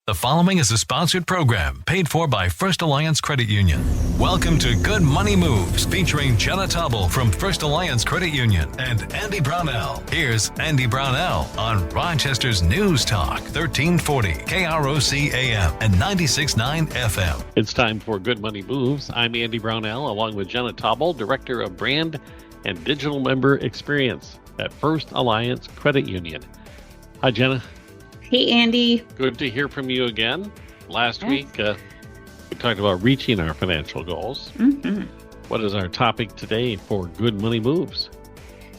The following is a sponsored program paid for by First Alliance Credit Union. Welcome to Good Money Moves, featuring Jenna Taubel from First Alliance Credit Union and Andy Brownell. Here's Andy Brownell on Rochester's News Talk, 1340 KROC AM and 96.9 FM. It's time for Good Money Moves. I'm Andy Brownell, along with Jenna Taubel, Director of Brand and Digital Member Experience at First Alliance Credit Union. Hi, Jenna. Hey, Andy. Good to hear from you again. Last week, we talked about reaching our financial goals. Mm-hmm. What is our topic today for Good Money Moves?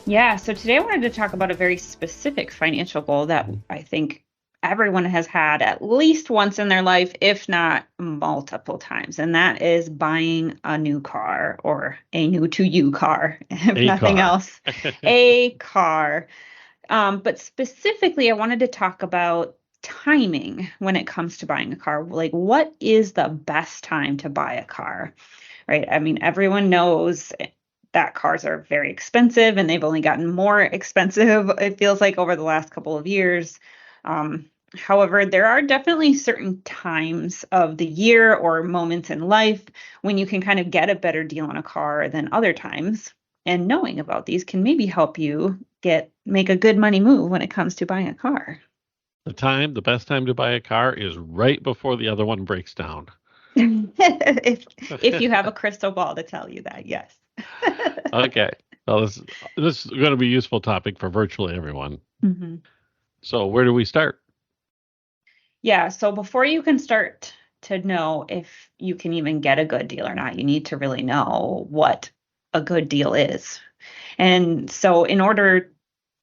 Yeah, so today I wanted to talk about a very specific financial goal that I think everyone has had at least once in their life, if not multiple times, and that is buying a new car or a new-to-you car, if nothing else. A car. But specifically, I wanted to talk about timing when it comes to buying a car. Like, what is the best time to buy a car, right? I mean, everyone knows that cars are very expensive and they've only gotten more expensive, it feels like, over the last couple of years. However, there are definitely certain times of the year or moments in life when you can kind of get a better deal on a car than other times. And knowing about these can maybe help you make a good money move when it comes to buying a car. The best time to buy a car is right before the other one breaks down. if you have a crystal ball to tell you that, yes. Okay. Well, this is going to be a useful topic for virtually everyone. Mm-hmm. So where do we start? Yeah, so before you can start to know if you can even get a good deal or not, you need to really know what a good deal is. And so in order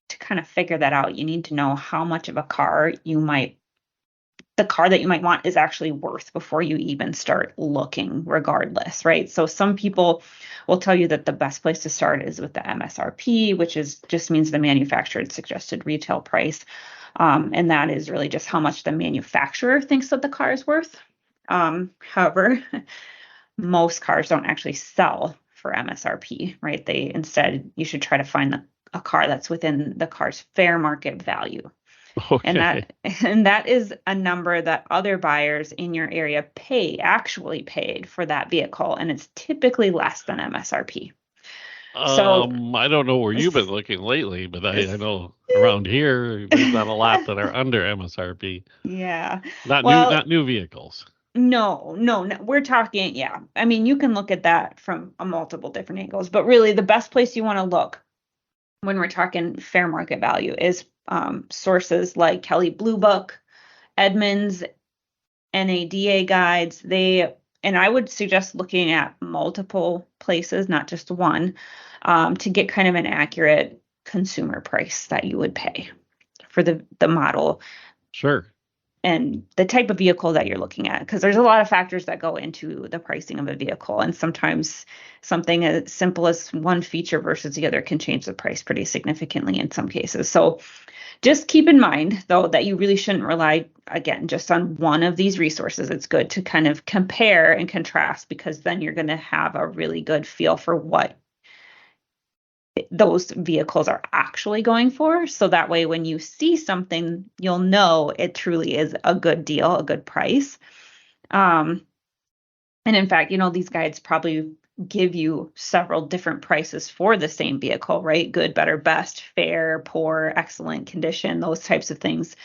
to kind of figure that out, you need to know how much of a car the car that you might want is actually worth before you even start looking, regardless, right? So some people will tell you that the best place to start is with the MSRP, which just means the manufacturer's suggested retail price. And that is really just how much the manufacturer thinks that the car is worth. However, most cars don't actually sell for MSRP, right? Instead, you should try to find a car that's within the car's fair market value. Okay. And that is a number that other buyers in your area actually paid for that vehicle, and it's typically less than MSRP. So I don't know where you've been looking lately, but I know around here there's not a lot that are under MSRP. Yeah. Not new vehicles. No, we're talking, yeah. I mean, you can look at that from multiple different angles, but really the best place you want to look when we're talking fair market value is sources like Kelley Blue Book, Edmunds, NADA guides. And I would suggest looking at multiple places, not just one, to get kind of an accurate consumer price that you would pay for the model. Sure. And the type of vehicle that you're looking at, because there's a lot of factors that go into the pricing of a vehicle. And sometimes something as simple as one feature versus the other can change the price pretty significantly in some cases. So just keep in mind, though, that you really shouldn't rely, again, just on one of these resources. It's good to kind of compare and contrast, because then you're going to have a really good feel for what those vehicles are actually going for. So that way, when you see something, you'll know it truly is a good deal, a good price. And in fact, these guides probably give you several different prices for the same vehicle, right? Good, better, best, fair, poor, excellent condition, those types of things.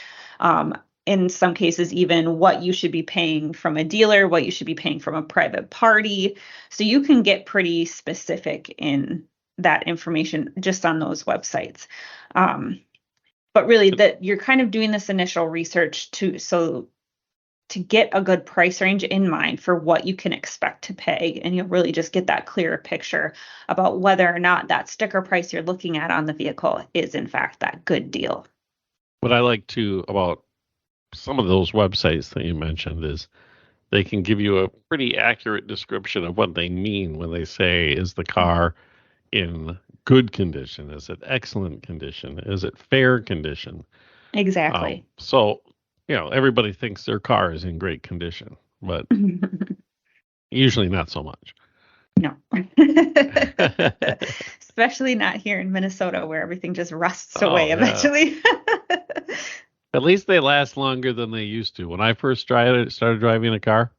In some cases, even what you should be paying from a dealer, what you should be paying from a private party. So you can get pretty specific in that information just on those websites. But really, that you're kind of doing this initial research to get a good price range in mind for what you can expect to pay. And you'll really just get that clearer picture about whether or not that sticker price you're looking at on the vehicle is in fact that good deal. What I like about some of those websites that you mentioned is they can give you a pretty accurate description of what they mean when they say, is the car in good condition? Is it excellent condition? Is it fair condition? Exactly. So, everybody thinks their car is in great condition, but usually not so much. No. Especially not here in Minnesota, where everything just rusts away eventually. At least they last longer than they used to. When I first started driving a car,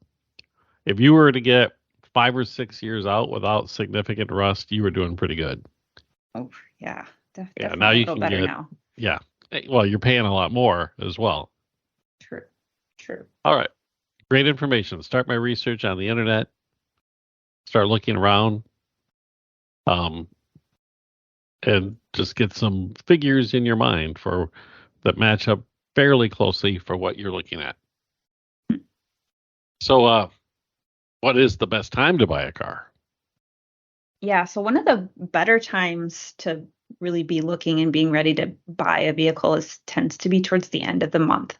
if you were to get 5 or 6 years out without significant rust, you were doing pretty good. Oh, yeah. Yeah, now Definitely a you little can better get, now. yeah. Well, you're paying a lot more as well. True. True. All right. Great information. Start my research on the internet, start looking around, um, and just get some figures in your mind for that match up fairly closely for what you're looking at. So, what is the best time to buy a car? Yeah. So one of the better times to really be looking and being ready to buy a vehicle tends to be towards the end of the month.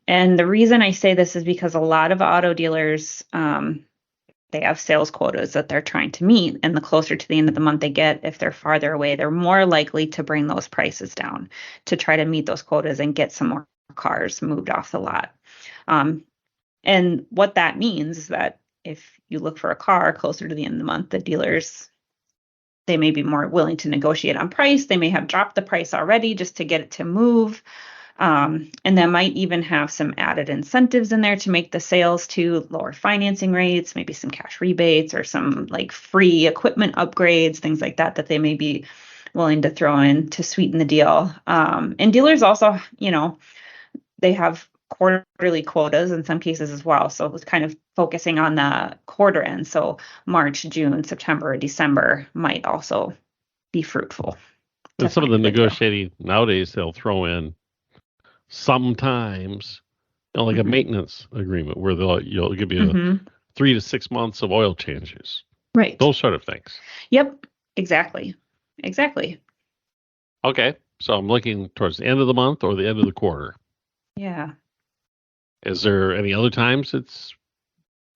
And the reason I say this is because a lot of auto dealers, they have sales quotas that they're trying to meet. And the closer to the end of the month they get, if they're farther away, they're more likely to bring those prices down to try to meet those quotas and get some more cars moved off the lot. And what that means is that if you look for a car closer to the end of the month, the dealers, they may be more willing to negotiate on price. They may have dropped the price already just to get it to move. And that might even have some added incentives in there to make the sales to lower financing rates, maybe some cash rebates or some like free equipment upgrades, things like that, that they may be willing to throw in to sweeten the deal. And dealers also, they have quarterly quotas in some cases as well. So it was kind of focusing on the quarter end. So March, June, September, December might also be fruitful to And some of find the a good deal. negotiating nowadays, they'll throw in sometimes, like a Mhm. maintenance agreement where you'll give you Mhm. 3 to 6 months of oil changes, Right. those sort of things. Yep. Exactly. Exactly. Okay, so I'm looking towards the end of the month or the end of the quarter. Yeah. Is there any other times it's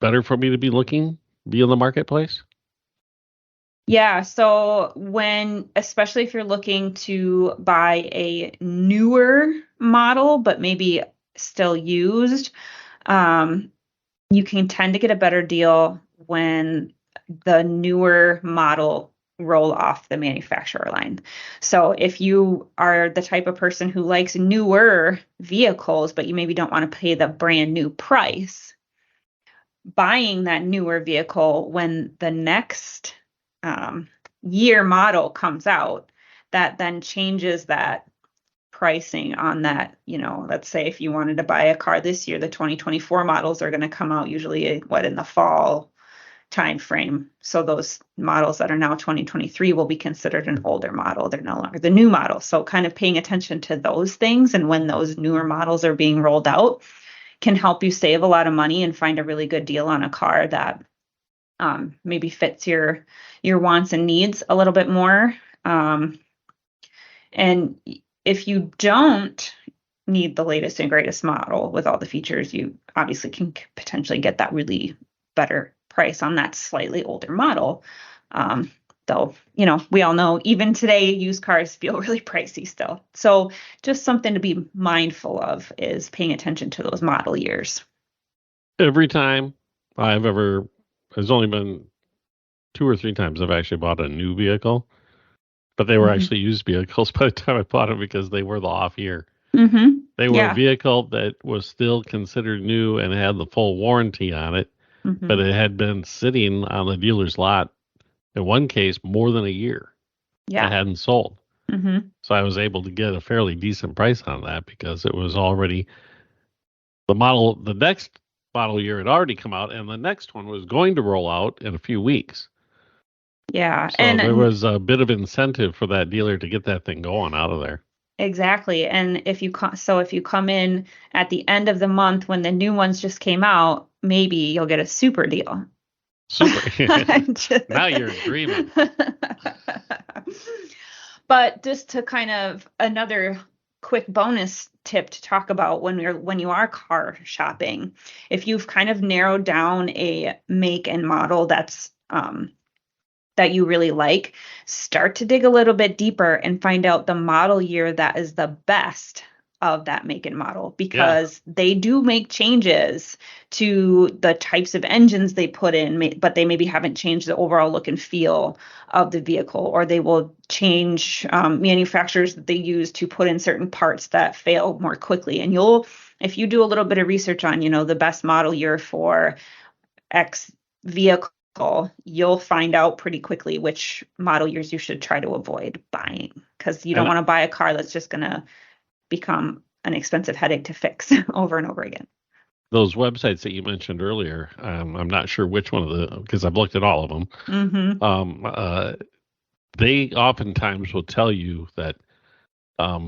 better for me to be in the marketplace? Yeah. So especially if you're looking to buy a newer model, but maybe still used, um, you can tend to get a better deal when the newer model roll off the manufacturer line. So if you are the type of person who likes newer vehicles, but you maybe don't want to pay the brand new price, buying that newer vehicle when the next um, year model comes out, that then changes that pricing on that. Let's say if you wanted to buy a car this year, the 2024 models are going to come out usually in the fall time frame. So those models that are now 2023 will be considered an older model. They're no longer the new model. So kind of paying attention to those things and when those newer models are being rolled out can help you save a lot of money and find a really good deal on a car that maybe fits your wants and needs a little bit more. And if you don't need the latest and greatest model with all the features, you obviously can potentially get that really better price on that slightly older model. Though, we all know even today, used cars feel really pricey still. So just something to be mindful of is paying attention to those model years. Every time there's only been 2 or 3 times I've actually bought a new vehicle, but they were Mm-hmm. actually used vehicles by the time I bought them because they were the off year. Mm-hmm. They were a Yeah. vehicle that was still considered new and had the full warranty on it, Mm-hmm. but it had been sitting on the dealer's lot, in one case, more than a year and Yeah. hadn't sold. Mm-hmm. So I was able to get a fairly decent price on that because it was already the next model year had already come out, and the next one was going to roll out in a few weeks. Yeah. So there was a bit of incentive for that dealer to get that thing going out of there. Exactly. And if you come in at the end of the month when the new ones just came out, maybe you'll get a super deal. Super. Now you're dreaming. But just to kind of another quick bonus tip to talk about when you are car shopping, if you've kind of narrowed down a make and model that you really like, start to dig a little bit deeper and find out the model year that is the best of that make and model, because they do make changes to the types of engines they put in, but they maybe haven't changed the overall look and feel of the vehicle, or they will change manufacturers that they use to put in certain parts that fail more quickly. And if you do a little bit of research on, the best model year for X vehicle, you'll find out pretty quickly which model years you should try to avoid buying, because you don't want to buy a car that's just going to become an expensive headache to fix over and over again. Those websites that you mentioned earlier, I'm not sure which one of because I've looked at all of them. Mm-hmm. They oftentimes will tell you that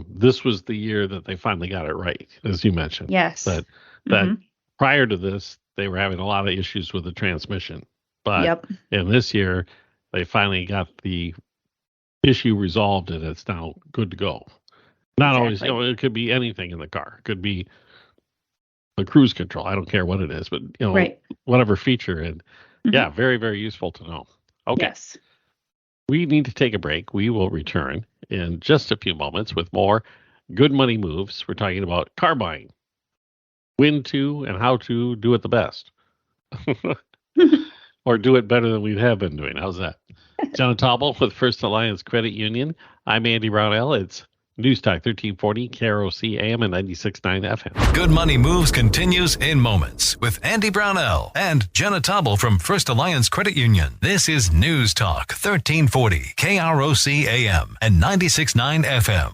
this was the year that they finally got it right, as you mentioned. Yes. That prior to this, they were having a lot of issues with the transmission. But in this year, they finally got the issue resolved, and it's now good to go. Not always, it could be anything in the car. It could be the cruise control. I don't care what it is, but whatever feature. And very, very useful to know. Okay. Yes. We need to take a break. We will return in just a few moments with more Good Money Moves. We're talking about car buying, when to and how to do it the best. Or do it better than we have been doing. How's that? Jenna Taubel with First Alliance Credit Union. I'm Andy Brownell. It's News Talk 1340, KROC AM and 96.9 FM. Good Money Moves continues in moments with Andy Brownell and Jenna Taubel from First Alliance Credit Union. This is News Talk 1340, KROC AM and 96.9 FM.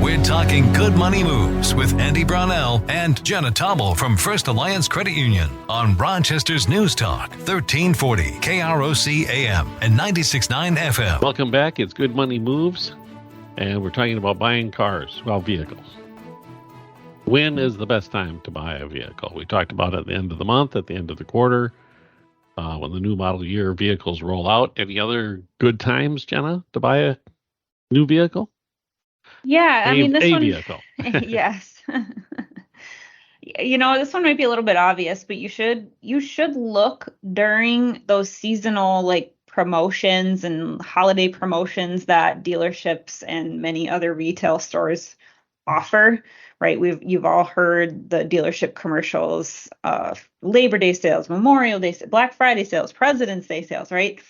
We're talking Good Money Moves with Andy Brownell and Jenna Taubel from First Alliance Credit Union on Rochester's News Talk 1340, KROC AM and 96.9 FM. Welcome back. It's Good Money Moves. And we're talking about buying vehicles. When is the best time to buy a vehicle? We talked about it at the end of the month, at the end of the quarter, when the new model year vehicles roll out. Any other good times, Jenna, to buy a new vehicle? Yeah, this one. Vehicle. Yes. This one might be a little bit obvious, but you should look during those seasonal promotions and holiday promotions that dealerships and many other retail stores offer, right? You've all heard the dealership commercials of Labor Day sales, Memorial Day, Black Friday sales, President's Day sales, right?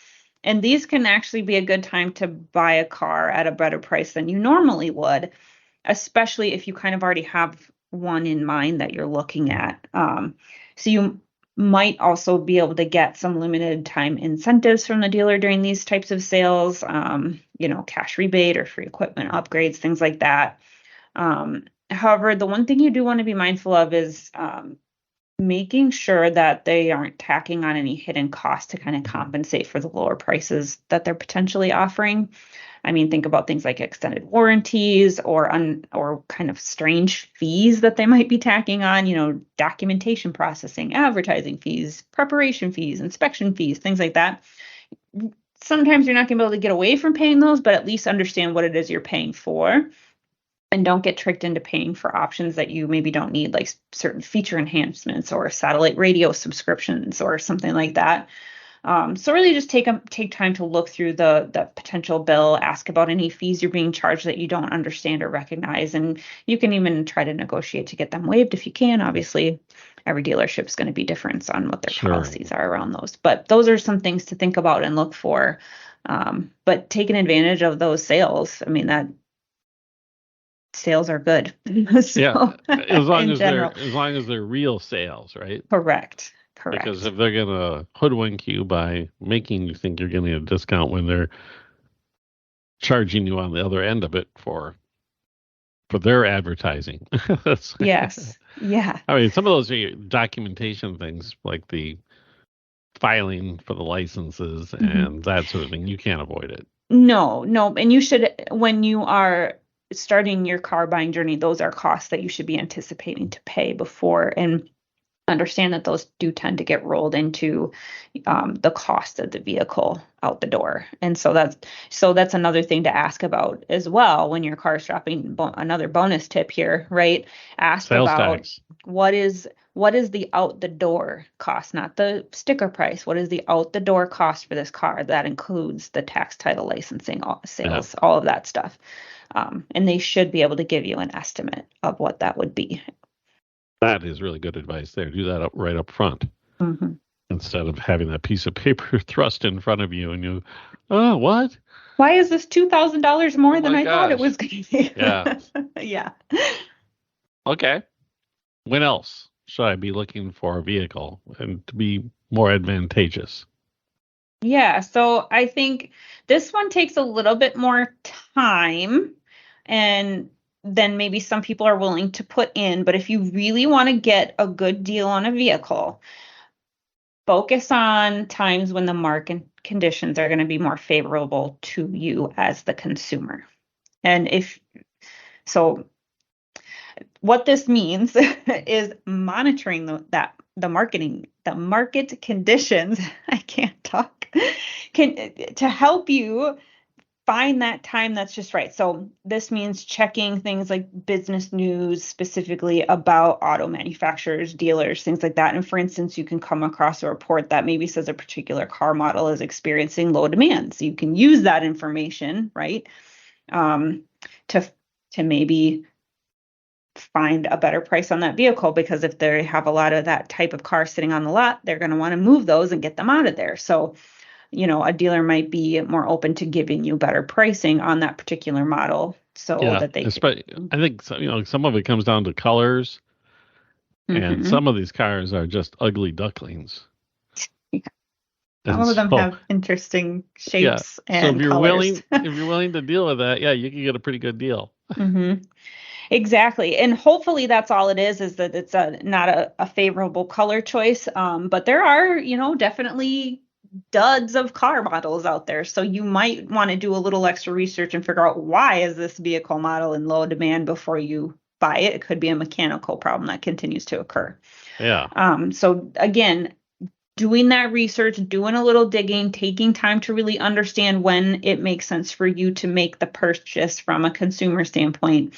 And these can actually be a good time to buy a car at a better price than you normally would, especially if you kind of already have one in mind that you're looking at. So you might also be able to get some limited time incentives from the dealer during these types of sales, cash rebate or free equipment upgrades, things like that. However, the one thing you do want to be mindful of is making sure that they aren't tacking on any hidden costs to kind of compensate for the lower prices that they're potentially offering. Think about things like extended warranties or kind of strange fees that they might be tacking on, documentation processing, advertising fees, preparation fees, inspection fees, things like that. Sometimes you're not going to be able to get away from paying those, but at least understand what it is you're paying for. And don't get tricked into paying for options that you maybe don't need, like certain feature enhancements or satellite radio subscriptions or something like that. So really just take time to look through the potential bill, ask about any fees you're being charged that you don't understand or recognize. And you can even try to negotiate to get them waived if you can. Obviously, every dealership is going to be different on what their policies are around those. But those are some things to think about and look for. But taking advantage of those sales, that sales are good. So, as long as they're real sales, right? Correct. Because if they're going to hoodwink you by making you think you're getting a discount when they're charging you on the other end of it for their advertising. Yes. Yeah. Some of those are documentation things like the filing for the licenses and that sort of thing. You can't avoid it. No. And you should, when you are starting your car buying journey, those are costs that you should be anticipating to pay before. And understand that those do tend to get rolled into the cost of the vehicle out the door. And so that's another thing to ask about as well when your car's shopping. Another bonus tip here, right? Ask Sales about tax. what is the out the door cost, not the sticker price. What is the out the door cost for this car? That includes the tax, title, licensing, sales, all of that stuff. And they should be able to give you an estimate of what that would be. That is really good advice there. Do that right up front Mm-hmm. instead of having that piece of paper thrust in front of you and you, oh, what? Why is this $2,000 more Oh than my I thought it gosh. was going to be? Yeah. Yeah. Okay. When else should I be looking for a vehicle and to be more advantageous? Yeah. So I think this one takes a little bit more time and then maybe some people are willing to put in. But if you really want to get a good deal on a vehicle, focus on times when the market conditions are going to be more favorable to you as the consumer. And what this means is monitoring the market conditions. I can't talk. To help you find that time that's just right. So this means checking things like business news, specifically about auto manufacturers, dealers, things like that. And for instance, you can come across a report that maybe says a particular car model is experiencing low demand. So you can use that information, right, to maybe find a better price on that vehicle, because if they have a lot of that type of car sitting on the lot, they're going to want to move those and get them out of there. So a dealer might be more open to giving you better pricing on that particular model that they I think some of it comes down to colors, and some of these cars are just ugly ducklings. Yeah. Some of them have interesting shapes and so if you're colors. willing to deal with that, you can get a pretty good deal. Mm-hmm. Exactly. And hopefully that's all it is that it's not a favorable color choice. But there are, definitely duds of car models out there. So you might want to do a little extra research and figure out, why is this vehicle model in low demand before you buy it? It could be a mechanical problem that continues to occur. Yeah. So again, doing that research, doing a little digging, taking time to really understand when it makes sense for you to make the purchase from a consumer standpoint.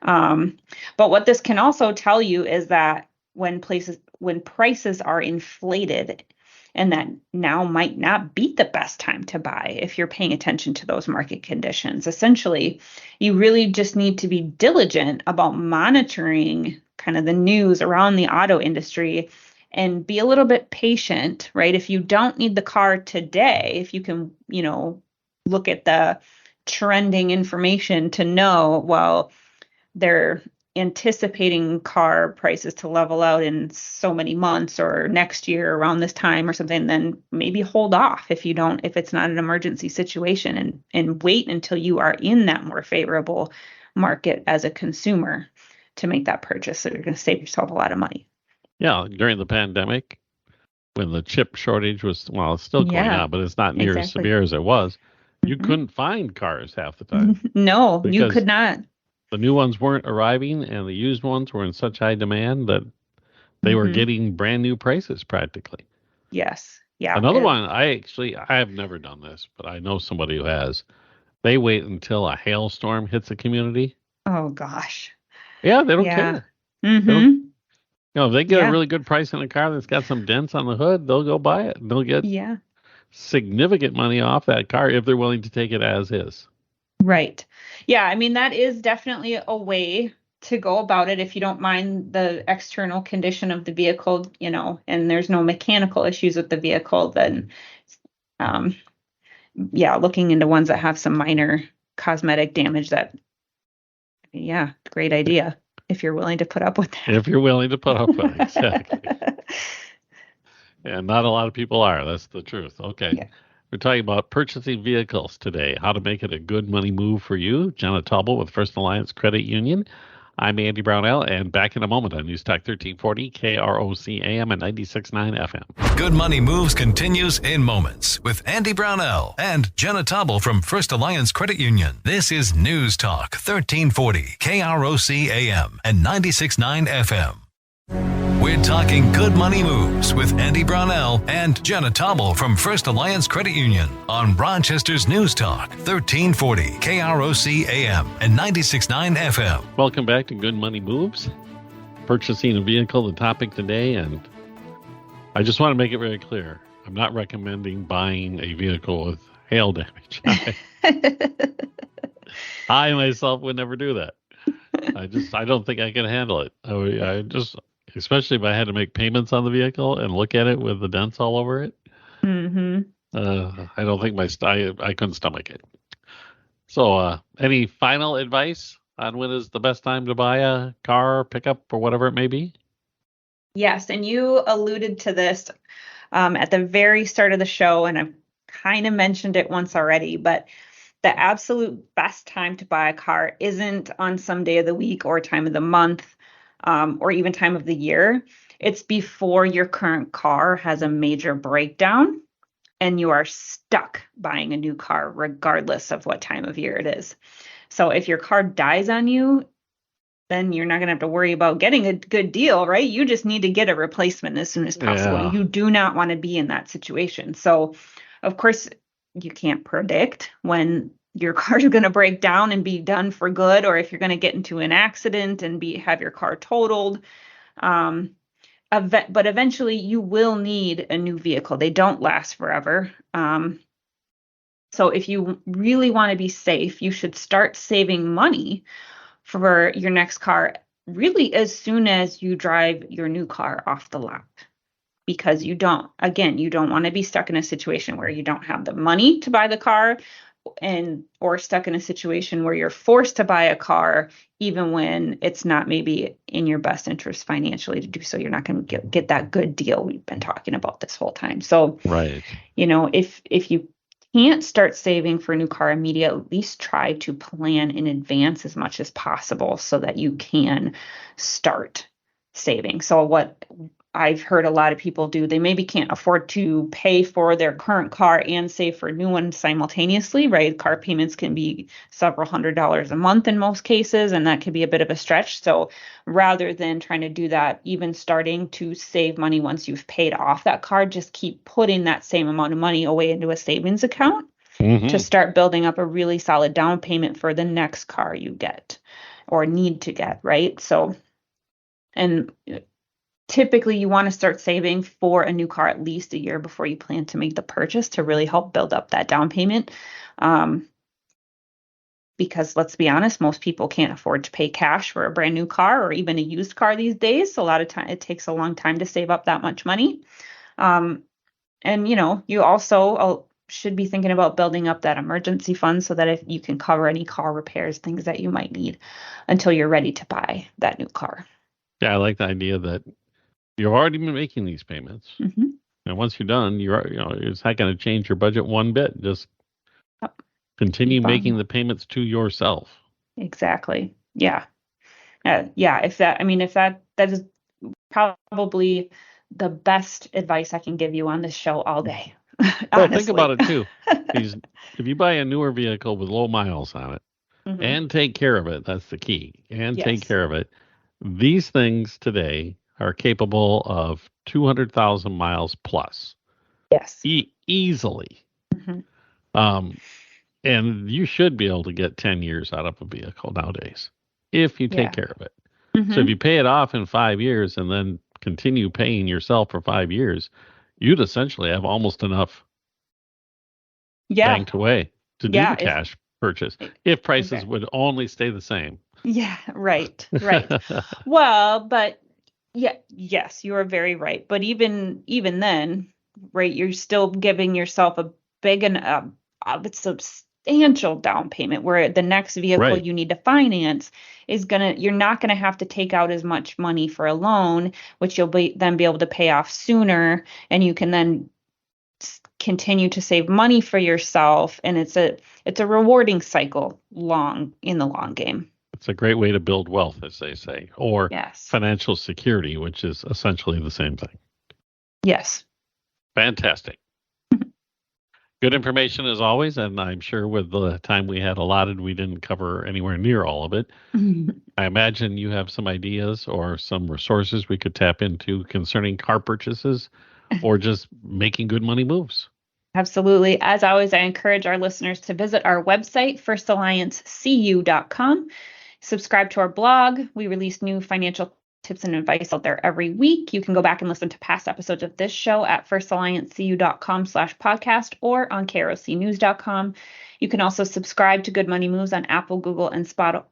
But what this can also tell you is that when prices are inflated, and that now might not be the best time to buy if you're paying attention to those market conditions. Essentially, you really just need to be diligent about monitoring kind of the news around the auto industry and be a little bit patient, right? If you don't need the car today, if you can, look at the trending information to know, well, they're anticipating car prices to level out in so many months or next year around this time or something, then maybe hold off if it's not an emergency situation, and wait until you are in that more favorable market as a consumer to make that purchase. So you're going to save yourself a lot of money. Yeah. During the pandemic, when the chip shortage was, it's still going on, but it's not near as severe as it was. You couldn't find cars half the time. No, you could not. The new ones weren't arriving, and the used ones were in such high demand that they were getting brand new prices practically. Yes. Yeah. Another one, I have never done this, but I know somebody who has. They wait until a hailstorm hits a community. Oh, gosh. Yeah, they don't care. Mm-hmm. If they get a really good price on a car that's got some dents on the hood, they'll go buy it. They'll get significant money off that car if they're willing to take it as is. Right. Yeah. I mean, that is definitely a way to go about it if you don't mind the external condition of the vehicle, and there's no mechanical issues with the vehicle, then, looking into ones that have some minor cosmetic damage, great idea if you're willing to put up with that. If you're willing to put up with it, exactly. And not a lot of people are. That's the truth. Okay. Yeah. We're talking about purchasing vehicles today, how to make it a good money move for you. Jenna Taubel with First Alliance Credit Union. I'm Andy Brownell, and back in a moment on News Talk 1340, KROC AM and 96.9 FM. Good Money Moves continues in moments with Andy Brownell and Jenna Taubel from First Alliance Credit Union. This is News Talk 1340, KROC AM and 96.9 FM. We're talking good money moves with Andy Brownell and Jenna Taubel from First Alliance Credit Union on Rochester's News Talk, 1340 KROC AM and 96.9 FM. Welcome back to Good Money Moves. Purchasing a vehicle, the topic today, and I just want to make it very clear. I'm not recommending buying a vehicle with hail damage. I myself would never do that. I don't think I can handle it. I just, especially if I had to make payments on the vehicle and look at it with the dents all over it. Mm-hmm. I don't think I couldn't stomach it. So, any final advice on when is the best time to buy a car, pickup, or whatever it may be? Yes, and you alluded to this at the very start of the show, and I've kind of mentioned it once already, but the absolute best time to buy a car isn't on some day of the week or time of the month or even time of the year. It's before your current car has a major breakdown and you are stuck buying a new car regardless of what time of year it is. So if your car dies on you, then you're not going to have to worry about getting a good deal, right? You just need to get a replacement as soon as possible. Yeah. You do not want to be in that situation. So, of course, you can't predict when your car is going to break down and be done for good, or if you're going to get into an accident and have your car totaled. But eventually, you will need a new vehicle. They don't last forever. So if you really want to be safe, you should start saving money for your next car really as soon as you drive your new car off the lot. Because you don't want to be stuck in a situation where you don't have the money to buy the car or stuck in a situation where you're forced to buy a car even when it's not maybe in your best interest financially to do so. You're not going to get that good deal we've been talking about this whole time. So, right. If you can't start saving for a new car immediately, at least try to plan in advance as much as possible so that you can start saving. So what I've heard a lot of people do, they maybe can't afford to pay for their current car and save for a new one simultaneously, right? Car payments can be several $100s a month in most cases, and that can be a bit of a stretch. So rather than trying to do that, even starting to save money once you've paid off that car, just keep putting that same amount of money away into a savings account to start building up a really solid down payment for the next car you get or need to get, right? So, and typically, you want to start saving for a new car at least a year before you plan to make the purchase to really help build up that down payment. Because let's be honest, most people can't afford to pay cash for a brand new car or even a used car these days. So a lot of time, it takes a long time to save up that much money. And, you also should be thinking about building up that emergency fund so that if you can cover any car repairs, things that you might need until you're ready to buy that new car. Yeah, I like the idea that you've already been making these payments. Mm-hmm. And once you're done, it's not going to change your budget one bit. Just continue making the payments to yourself. Exactly. Yeah. If that is probably the best advice I can give you on this show all day. Well, think about it too. If you buy a newer vehicle with low miles on it and take care of it, that's the key. And take care of it. These things today are capable of 200,000 miles plus. Yes. Easily. And you should be able to get 10 years out of a vehicle nowadays if you take care of it. So if you pay it off in 5 years and then continue paying yourself for 5 years, you'd essentially have almost enough banked away to do the cash purchase if prices would only stay the same. Yeah, right. Well, but yes, you are very right. But even then, right, you're still giving yourself a big and substantial down payment where the next vehicle you need to finance is you're not gonna have to take out as much money for a loan, which you'll then be able to pay off sooner, and you can then continue to save money for yourself, and it's a rewarding cycle in the long game. It's a great way to build wealth, as they say, or financial security, which is essentially the same thing. Yes. Fantastic. Good information as always, and I'm sure with the time we had allotted, we didn't cover anywhere near all of it. I imagine you have some ideas or some resources we could tap into concerning car purchases or just making good money moves. Absolutely. As always, I encourage our listeners to visit our website, firstalliancecu.com. Subscribe to our blog. We release new financial tips and advice out there every week. You can go back and listen to past episodes of this show at firstalliancecu.com/podcast or on krocnews.com. You can also subscribe to Good Money Moves on Apple, Google, and Spotify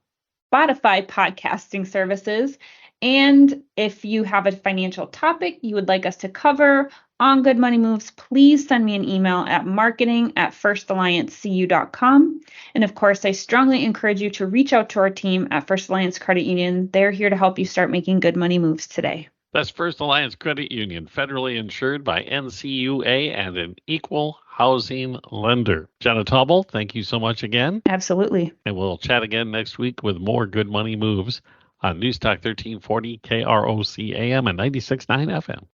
podcasting services. And if you have a financial topic you would like us to cover on Good Money Moves, please send me an email at marketing@firstalliancecu.com. And of course, I strongly encourage you to reach out to our team at First Alliance Credit Union. They're here to help you start making good money moves today. That's First Alliance Credit Union, federally insured by NCUA and an equal housing lender. Jenna Taubel, thank you so much again. Absolutely. And we'll chat again next week with more Good Money Moves on News Talk 1340 KROC AM and 96.9 FM.